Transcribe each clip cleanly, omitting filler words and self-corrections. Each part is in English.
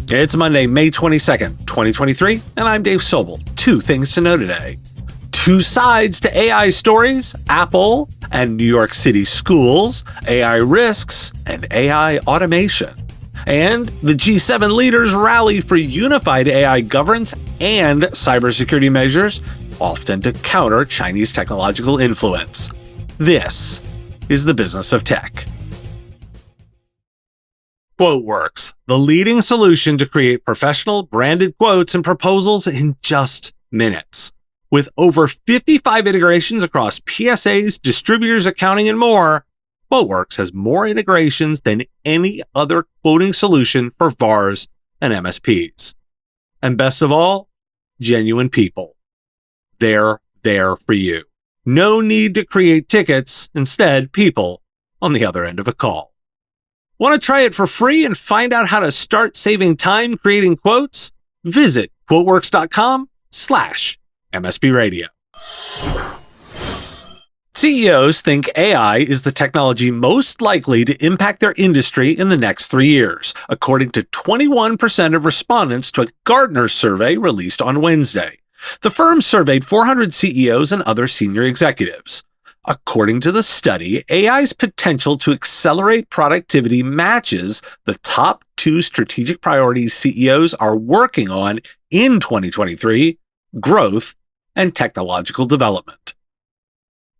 It's Monday, May 22nd, 2023, and I'm Dave Sobel. Two things to know today. Two sides to AI stories, Apple and New York City schools, AI risks, and AI automation. And the G7 leaders rally for unified AI governance and cybersecurity measures, often to counter Chinese technological influence. This is the business of tech. QuoteWorks, the leading solution to create professional branded quotes and proposals in just minutes. With over 55 integrations across PSAs, distributors, accounting, and more, QuoteWorks has more integrations than any other quoting solution for VARs and MSPs. And best of all, genuine people. They're there for you. No need to create tickets, instead, people on the other end of a call. Want to try it for free and find out how to start saving time creating quotes? Visit quoteworks.com/MSP Radio. CEOs think AI is the technology most likely to impact their industry in the next 3 years, according to 21% of respondents to a Gartner survey released on Wednesday. The firm surveyed 400 CEOs and other senior executives. According to the study, AI's potential to accelerate productivity matches the top two strategic priorities CEOs are working on in 2023: growth and technological development.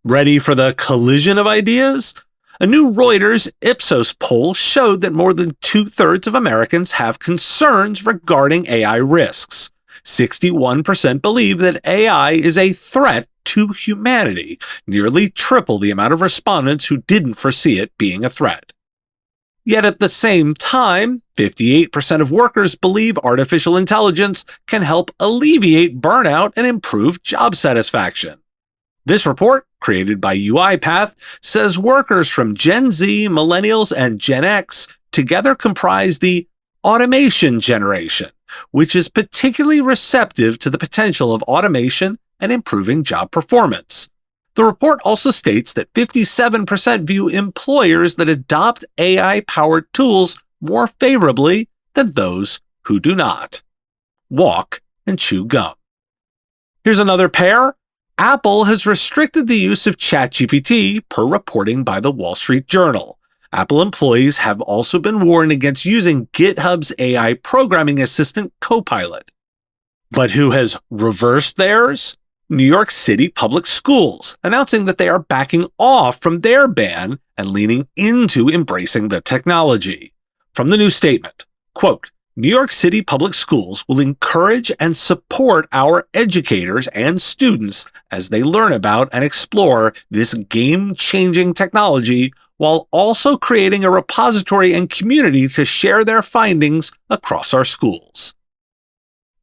Ready for the collision of ideas? A new Reuters Ipsos poll showed that more than 2/3 of Americans have concerns regarding AI risks. 61% believe that AI is a threat to humanity, nearly triple the amount of respondents who didn't foresee it being a threat. Yet at the same time, 58% of workers believe artificial intelligence can help alleviate burnout and improve job satisfaction. This report, created by UiPath, says workers from Gen Z, Millennials, and Gen X together comprise the automation generation, which is particularly receptive to the potential of automation and improving job performance. The report also states that 57% view employers that adopt AI-powered tools more favorably than those who do not. Walk and chew gum. Here's another pair. Apple has restricted the use of ChatGPT per reporting by the Wall Street Journal. Apple employees have also been warned against using GitHub's AI programming assistant Copilot. But who has reversed theirs? New York City Public Schools, announcing that they are backing off from their ban and leaning into embracing the technology. From the new statement, quote, New York City Public Schools will encourage and support our educators and students as they learn about and explore this game-changing technology, while also creating a repository and community to share their findings across our schools.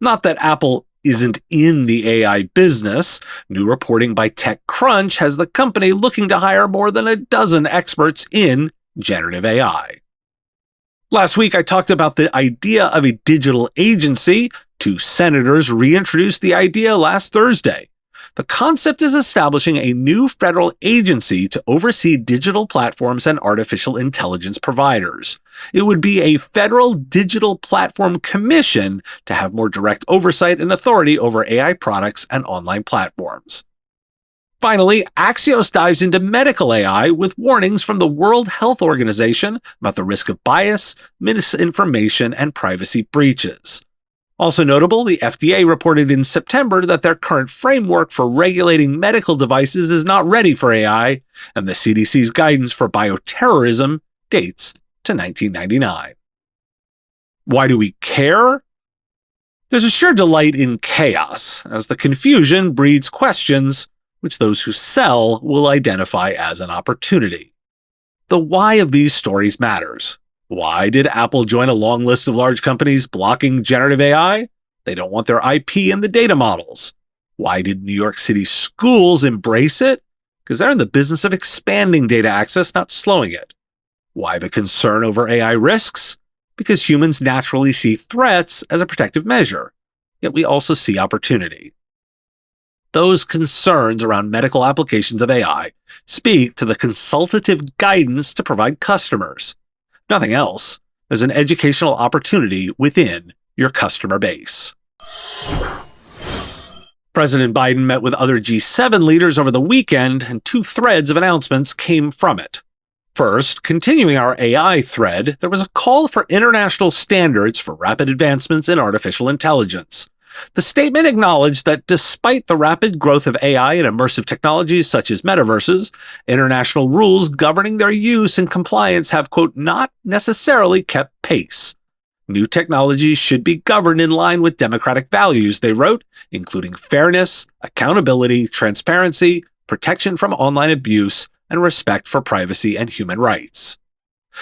Not that Apple isn't in the AI business. New reporting by TechCrunch has the company looking to hire more than a dozen experts in generative AI. Last week, I talked about the idea of a digital agency. Two senators reintroduced the idea last Thursday. The concept is establishing a new federal agency to oversee digital platforms and artificial intelligence providers. It would be a federal digital platform commission to have more direct oversight and authority over AI products and online platforms. Finally, Axios dives into medical AI with warnings from the World Health Organization about the risk of bias, misinformation, and privacy breaches. Also notable, the FDA reported in September that their current framework for regulating medical devices is not ready for AI, and the CDC's guidance for bioterrorism dates to 1999. Why do we care? There's a sure delight in chaos, as the confusion breeds questions which those who sell will identify as an opportunity. The why of these stories matters. Why did Apple join a long list of large companies blocking generative AI? They don't want their IP in the data models. Why did New York City schools embrace it? Because they're in the business of expanding data access, not slowing it. Why the concern over AI risks? Because humans naturally see threats as a protective measure, yet we also see opportunity. Those concerns around medical applications of AI speak to the consultative guidance to provide customers. Nothing else. there's an educational opportunity within your customer base. President Biden met with other G7 leaders over the weekend, and two threads of announcements came from it. First, continuing our AI thread, there was a call for international standards for rapid advancements in artificial intelligence. The statement acknowledged that despite the rapid growth of AI and immersive technologies such as metaverses, international rules governing their use and compliance have, quote, not necessarily kept pace. New technologies should be governed in line with democratic values, they wrote, including fairness, accountability, transparency, protection from online abuse, and respect for privacy and human rights.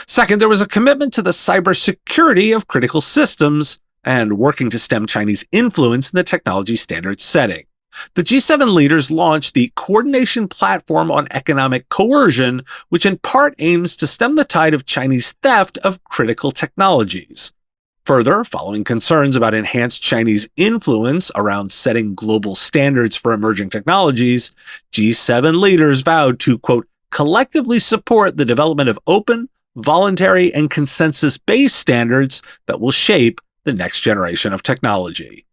Second, there was a commitment to the cybersecurity of critical systems and working to stem Chinese influence in the technology standards setting. The G7 leaders launched the Coordination Platform on Economic Coercion, which in part aims to stem the tide of Chinese theft of critical technologies. Further, following concerns about enhanced Chinese influence around setting global standards for emerging technologies, G7 leaders vowed to, quote, collectively support the development of open, voluntary, and consensus-based standards that will shape the next generation of technology.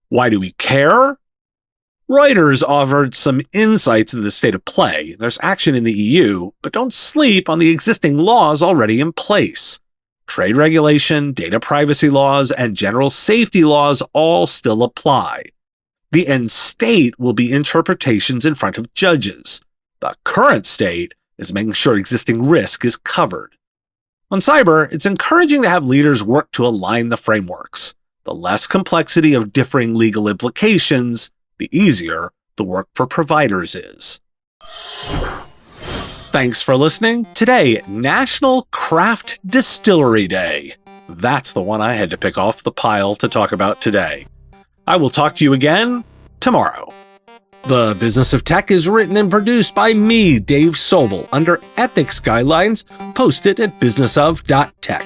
Why do we care? Reuters offered some insights into the state of play. There's action in the EU, but don't sleep on the existing laws already in place. Trade regulation, data privacy laws, and general safety laws all still apply. The end state will be interpretations in front of judges. The current state is making sure existing risk is covered. On cyber, it's encouraging to have leaders work to align the frameworks. The less complexity of differing legal implications, the easier the work for providers is. Thanks for listening. Today, National Craft Distillery Day. That's the one I had to pick off the pile to talk about today. I will talk to you again tomorrow. The Business of Tech is written and produced by me, Dave Sobel, under ethics guidelines posted at businessof.tech.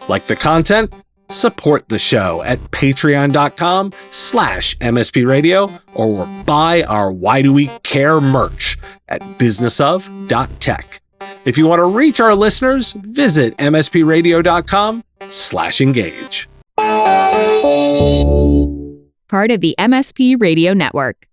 Like the content? Support the show at patreon.com/MSP Radio or buy our Why Do We Care merch at businessof.tech. If you want to reach our listeners, visit mspradio.com/engage. Part of the MSP Radio Network.